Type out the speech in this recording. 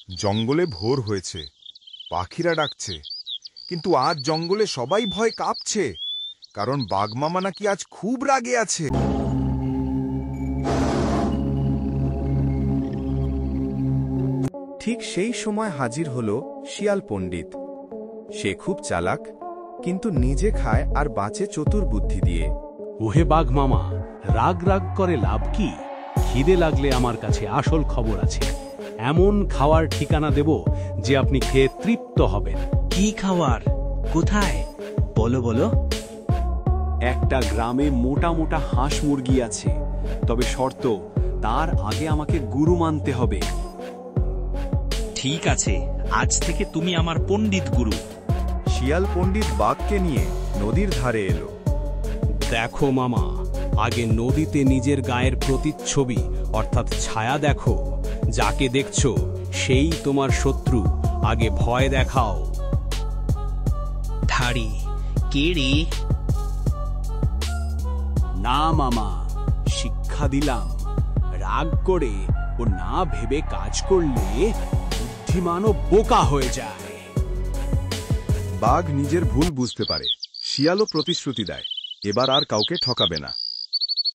জঙ্গলে ভোর হয়েছে, পাখিরা ডাকছে, কিন্তু আজ জঙ্গলে সবাই ভয় কাঁপছে, কারণ বাঘমামা নাকি আজ খুব রাগে আছে। ঠিক সেই সময় হাজির হলো শিয়াল পণ্ডিত। সে খুব চালাক, কিন্তু নিজে খায় আর বাঁচে চতুর বুদ্ধি দিয়ে। ওহে বাঘ মামা, রাগ রাগ করে লাভ কি? খিদে লাগলে আমার কাছে আসল খবর আছে। এমন খাওয়ার ঠিকানা দেব যে আপনি খেয়ে তৃপ্ত হবেন। কি খাওয়ার? কোথায়? বলো বলো। একটা গ্রামে মোটা মোটা হাঁস মুরগি আছে, তবে শর্ত, তার আগে আমাকে গুরু মানতে হবে। ঠিক আছে, আজ থেকে তুমি আমার পণ্ডিত গুরু। শিয়াল পণ্ডিত বাঘকে নিয়ে নদীর ধারে এলো। দেখো মামা, আগে নদীতে নিজের গায়ের প্রতিচ্ছবি অর্থাৎ ছায়া দেখো। যাকে দেখছো সেই তোমার শত্রু, আগে ভয় দেখাও। ধাড়ি কে রে? না মামা, শিক্ষা দিলাম, রাগ করে ও না ভেবে কাজ করলে বুদ্ধিমানও বোকা হয়ে যায়। বাঘ নিজের ভুল বুঝতে পারে, শিয়ালও প্রতিশ্রুতি দেয়, এবার আর কাউকে ঠকাবে না।